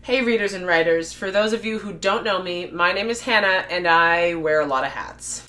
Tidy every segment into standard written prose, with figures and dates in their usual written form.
Hey readers and writers, for those of you who don't know me, my name is Hannah and I wear a lot of hats.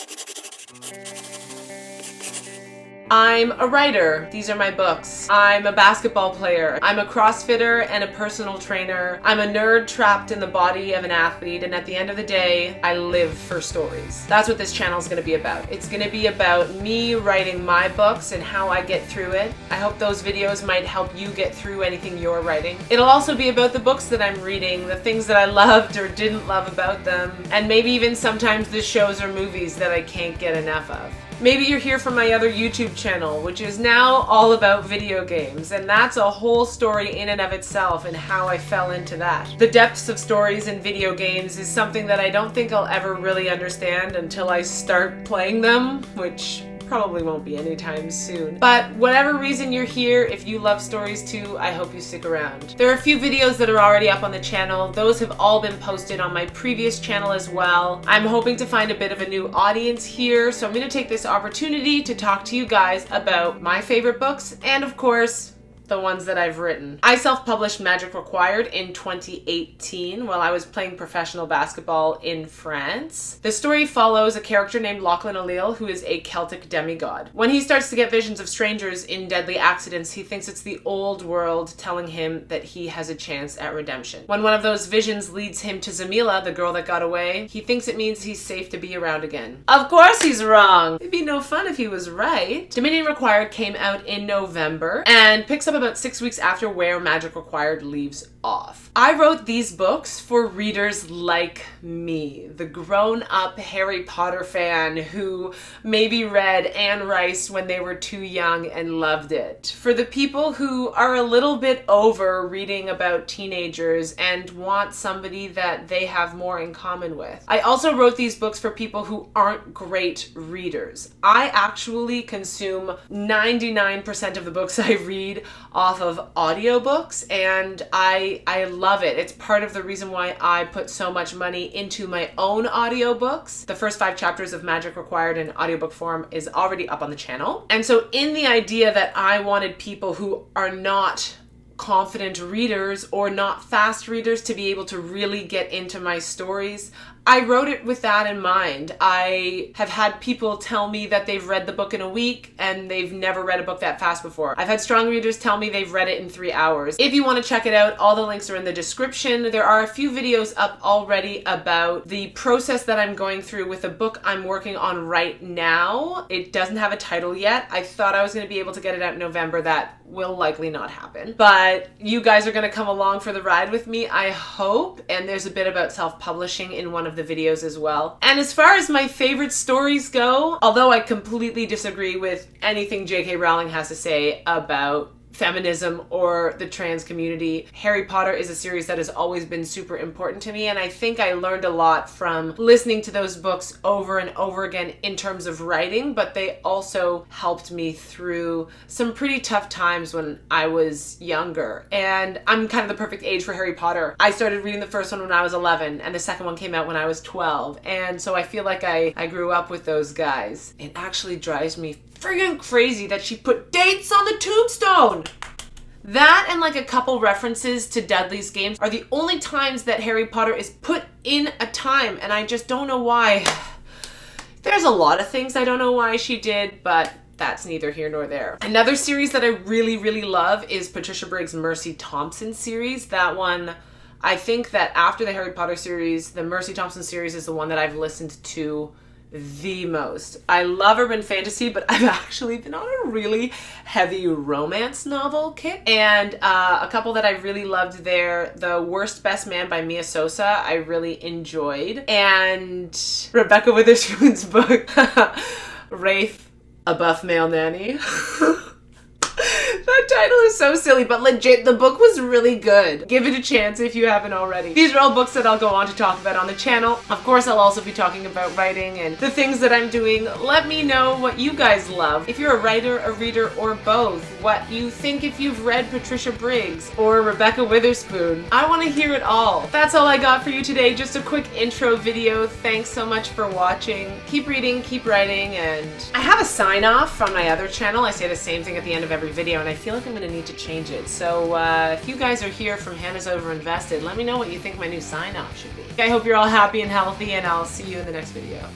I'm a writer. These are my books. I'm a basketball player. I'm a CrossFitter and a personal trainer. I'm a nerd trapped in the body of an athlete, and at the end of the day, I live for stories. That's what this channel is going to be about. It's going to be about me writing my books and how I get through it. I hope those videos might help you get through anything you're writing. It'll also be about the books that I'm reading, the things that I loved or didn't love about them, and maybe even sometimes the shows or movies that I can't get enough of. Maybe you're here from my other YouTube channel, which is now all about video games, and that's a whole story in and of itself and how I fell into that. The depths of stories in video games is something that I don't think I'll ever really understand until I start playing them, which probably won't be anytime soon. But whatever reason you're here, if you love stories too, I hope you stick around. There are a few videos that are already up on the channel. Those have all been posted on my previous channel as well. I'm hoping to find a bit of a new audience here, so I'm going to take this opportunity to talk to you guys about my favorite books and, of course, the ones that I've written. I self-published Magic Required in 2018 while I was playing professional basketball in France. The story follows a character named Lachlan O'Leal, who is a Celtic demigod. When he starts to get visions of strangers in deadly accidents, he thinks it's the old world telling him that he has a chance at redemption. When one of those visions leads him to Zamila, the girl that got away, he thinks it means he's safe to be around again. Of course he's wrong! It'd be no fun if he was right. Dominion Required came out in November and picks up about 6 weeks after where Magic Required leaves off. I wrote these books for readers like me, the grown-up Harry Potter fan who maybe read Anne Rice when they were too young and loved it. For the people who are a little bit over reading about teenagers and want somebody that they have more in common with. I also wrote these books for people who aren't great readers. I actually consume 99% of the books I read off of audiobooks, and I love it. It's part of the reason why I put so much money into my own audiobooks. The first 5 chapters of Magic Required in audiobook form is already up on the channel. And so in the idea that I wanted people who are not confident readers or not fast readers to be able to really get into my stories, I wrote it with that in mind. I have had people tell me that they've read the book in a week and they've never read a book that fast before. I've had strong readers tell me they've read it in 3 hours. If you want to check it out, all the links are in the description. There are a few videos up already about the process that I'm going through with the book I'm working on right now. It doesn't have a title yet. I thought I was going to be able to get it out in November. That will likely not happen. But you guys are going to come along for the ride with me, I hope. And there's a bit about self-publishing in one of the videos as well. And as far as my favorite stories go, although I completely disagree with anything J.K. Rowling has to say about feminism or the trans community, Harry Potter is a series that has always been super important to me, and I think I learned a lot from listening to those books over and over again in terms of writing, but they also helped me through some pretty tough times when I was younger. And I'm kind of the perfect age for Harry Potter. I started reading the first one when I was 11, and the second one came out when I was 12, and so I feel like I grew up with those guys. It actually drives me friggin' crazy that she put dates on the tombstone! That and like a couple references to Dudley's games are the only times that Harry Potter is put in a time, and I just don't know why. There's a lot of things I don't know why she did, but that's neither here nor there. Another series that I really, really love is Patricia Briggs' Mercy Thompson series. That one, I think that after the Harry Potter series, the Mercy Thompson series is the one that I've listened to the most. I love urban fantasy, but I've actually been on a really heavy romance novel kick. And a couple that I really loved there, The Worst Best Man by Mia Sosa, I really enjoyed. And Rebecca Witherspoon's book, Rafe, a Buff Male Nanny. That title is so silly, but legit, the book was really good. Give it a chance if you haven't already. These are all books that I'll go on to talk about on the channel. Of course, I'll also be talking about writing and the things that I'm doing. Let me know what you guys love. If you're a writer, a reader, or both, what you think if you've read Patricia Briggs or Rebecca Witherspoon. I want to hear it all. That's all I got for you today. Just a quick intro video. Thanks so much for watching. Keep reading, keep writing, and I have a sign off on my other channel. I say the same thing at the end of every video, and I feel like I'm gonna need to change it. So if you guys are here from Hannah's Overinvested, let me know what you think my new sign-off should be. I hope you're all happy and healthy, and I'll see you in the next video.